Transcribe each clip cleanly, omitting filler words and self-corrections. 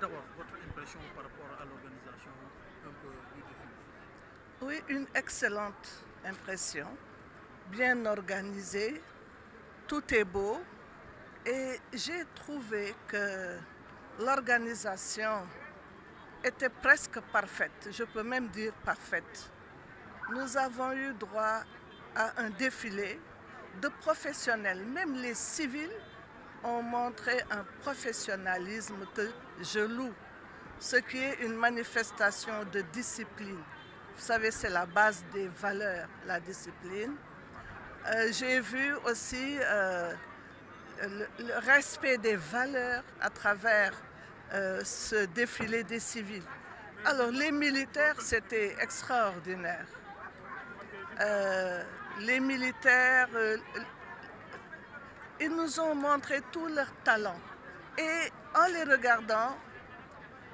D'abord, votre impression par rapport à l'organisation un peu du défi? Oui, une excellente impression, bien organisée, tout est beau et j'ai trouvé que l'organisation était presque parfaite, je peux même dire parfaite. Nous avons eu droit à un défilé de professionnels, même les civils ont montré un professionnalisme que je loue, ce qui est une manifestation de discipline. Vous savez, c'est la base des valeurs, la discipline. J'ai vu aussi le respect des valeurs à travers ce défilé des civils. Alors, les militaires, c'était extraordinaire. Les militaires, ils nous ont montré tout leur talent. Et en les regardant,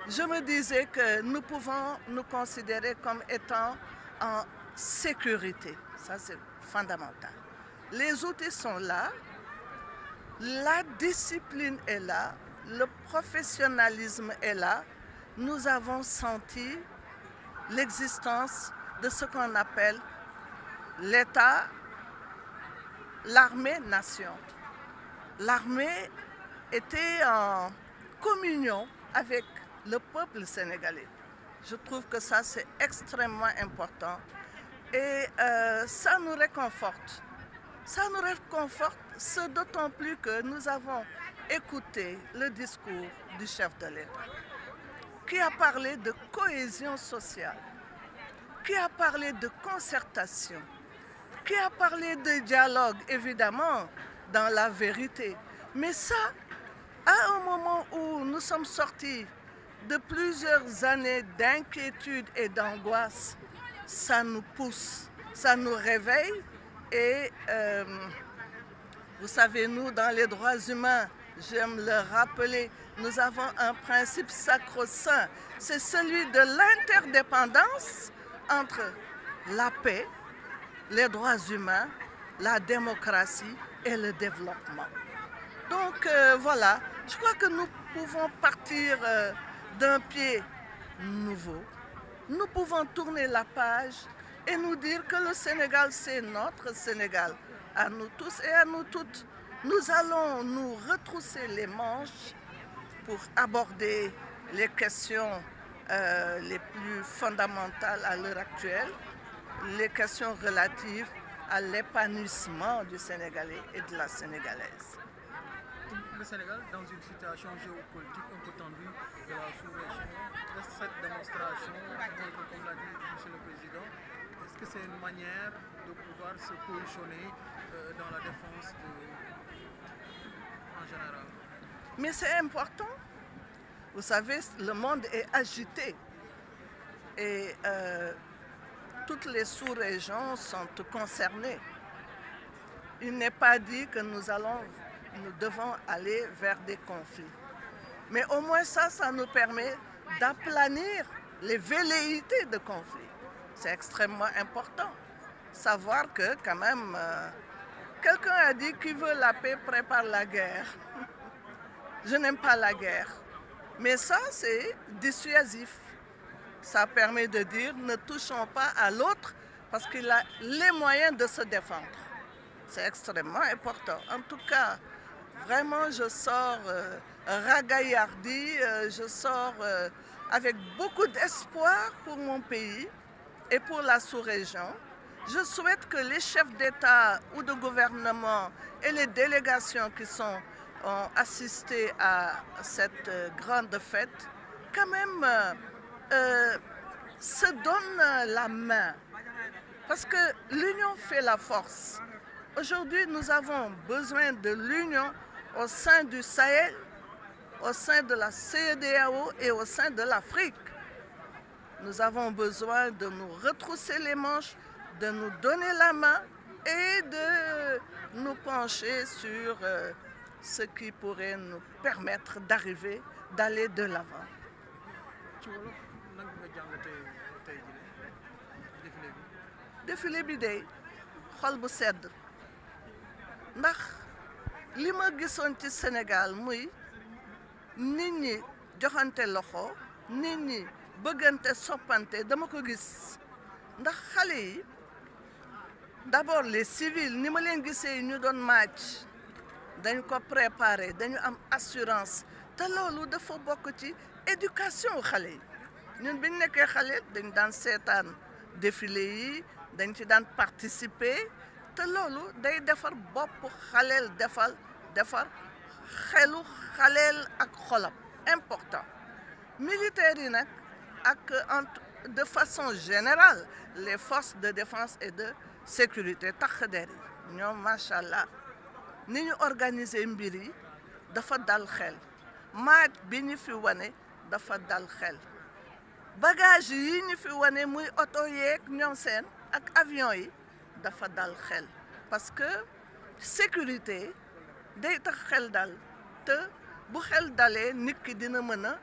je me disais que nous pouvons nous considérer comme étant en sécurité. Ça, c'est fondamental. Les outils sont là, la discipline est là, le professionnalisme est là. Nous avons senti l'existence de ce qu'on appelle l'État, l'armée-nation. L'armée était en communion avec le peuple sénégalais. Je trouve que ça, c'est extrêmement important et ça nous réconforte. Ça nous réconforte, ce d'autant plus que nous avons écouté le discours du chef de l'État, qui a parlé de cohésion sociale, qui a parlé de concertation, qui a parlé de dialogue, évidemment, dans la vérité. Mais ça, à un moment où nous sommes sortis de plusieurs années d'inquiétude et d'angoisse, ça nous pousse, ça nous réveille. Et vous savez, nous, dans les droits humains, j'aime le rappeler, nous avons un principe sacro-saint, c'est celui de l'interdépendance entre la paix, les droits humains, la démocratie et le développement. Donc voilà, je crois que nous pouvons partir d'un pied nouveau. Nous pouvons tourner la page et nous dire que le Sénégal, c'est notre Sénégal, à nous tous et à nous toutes. Nous allons nous retrousser les manches pour aborder les questions les plus fondamentales à l'heure actuelle, les questions relatives à l'épanouissement du Sénégalais et de la Sénégalaise. Le Sénégal, dans une situation géopolitique un peu tendue de la sous-région, cette démonstration, comme l'a dit M. le Président, est-ce que c'est une manière de pouvoir se positionner dans la défense en général? Mais c'est important. Vous savez, le monde est agité et toutes les sous-régions sont concernées. Il n'est pas dit que nous devons aller vers des conflits. Mais au moins ça nous permet d'aplanir les velléités de conflits. C'est extrêmement important. Savoir que quand même, quelqu'un a dit qui veut la paix prépare la guerre. Je n'aime pas la guerre. Mais ça, c'est dissuasif. Ça permet de dire ne touchons pas à l'autre parce qu'il a les moyens de se défendre. C'est extrêmement important. En tout cas, vraiment, je sors ragaillardi, je sors avec beaucoup d'espoir pour mon pays et pour la sous-région. Je souhaite que les chefs d'État ou de gouvernement et les délégations qui ont assisté à cette grande fête, quand même se donnent la main. Parce que l'union fait la force. Aujourd'hui, nous avons besoin de l'union au sein du Sahel, au sein de la CEDEAO et au sein de l'Afrique. Nous avons besoin de nous retrousser les manches, de nous donner la main et de nous pencher sur ce qui pourrait nous permettre d'arriver, d'aller de l'avant. défilé bi day xol bu sedd ndax li ma gisoon ci Sénégal muy nit ñi joxante loxo nit ñi bëggante soppante dama ko gis ndax xale yi d'abord les civils ni ma leen gisee ñu doon match dañ ko préparer dañu am assurance te loolu dafa bokk ci éducation xale yi ñun biñ nekkee xale dañ daan seetaan défilé yi dañ ci daan participer te loolu day defar bopp xaleel defar xelu xaleel ak xolam important militaires yi nag ak de façon générale les forces de défense et de sécurité takk der yi ñoom macha allah ni ñu organiser mbir yi dafa dal xel maaj bi ñu fi wane dafa dal xel bagage yi ñu fi wane muy oto yeeg ñoom seen ak avion yi dafa dal xel parce que sécurité day tax xel dal te bu xel dalee nit ki dina mën a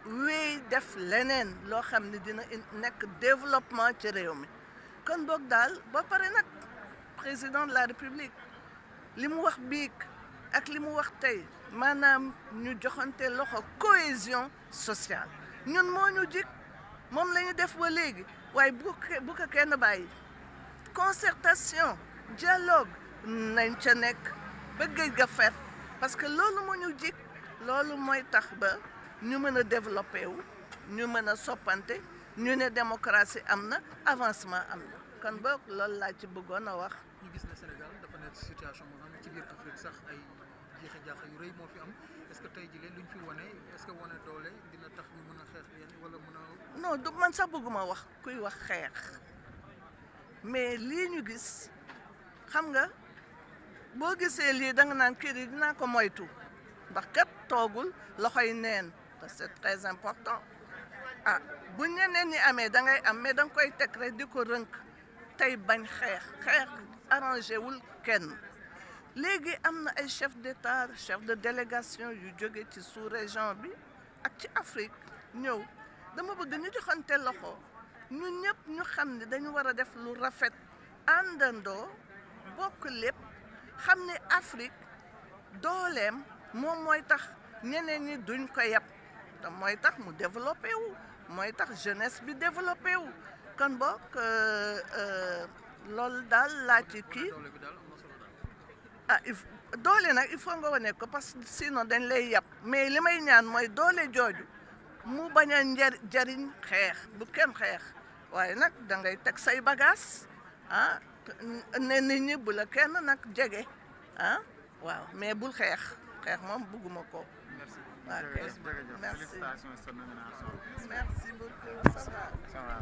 wéy def leneen loo xam ne dina nekk développement ci réew mi kon boog daal ba pare nag président de la république li mu wax biig ak li mu wax tey maanaam ñu joxante loxo cohésion sociale ñun moo ñu jik moom la ñu def ba léegi waaye bu ko kenn bàyyi concertation dialogue nañ ca nekk ba géej ga fer parce que loolu moo ñu jik loolu mooy tax ba ñu mën a développé wu ñu mën a soppante ñu ne démocratie am na avancement am na kon boog loolu laa ci bëggoon a wax. ñu gis ne Sénégal dafa nekk situation moo xam ne ci biir Afrique sax ay jeexe-jaaxa yu rëy moo fi am est-ce que tey jii luñ fi wane est-ce que wane doole dina tax ñu mën a xeex yéen wala mën a. non du man sax bëgguma wax kuy wax xeex mais lii ñu gis xam nga boo gisee lii da nga naan kii di dinaa ko moytu ndax kat toogul loxoy neen te c'est très important ah bu ñeneen ñi amee da ngay am mais da nga koy teg rek di ko rënk tey bañ xeex arrangé wul kenn léegi am na ay chef d'état chef de délégation yu jóge ci sous-région bi ak ci Afrique ñëw dama bëgg ñu joxante loxo ñun ñëpp ñu xam ne dañu war a def lu rafet àndandoo bokk lépp xam ne Afrique dooleem moom mooy tax ñeneen ñi duñ ko yab te mooy tax mu développé wu mooy tax jeunesse bi développé wu kon boog loolu daal laa ci kii ah doole nag il faut nga wane ko parce que sinon dañ lay yab mais li may ñaan mooy doole jooju mu bañ a jariñ xeex bu kenn xeex waaye nag da ngay teg say bagages ah ne nit ñi bu la kenn nag jege ah waaw mais bul xeex moom bëgguma ko. Merci. Merci. Félicitations sur nomination. Merci beaucoup. Ça va.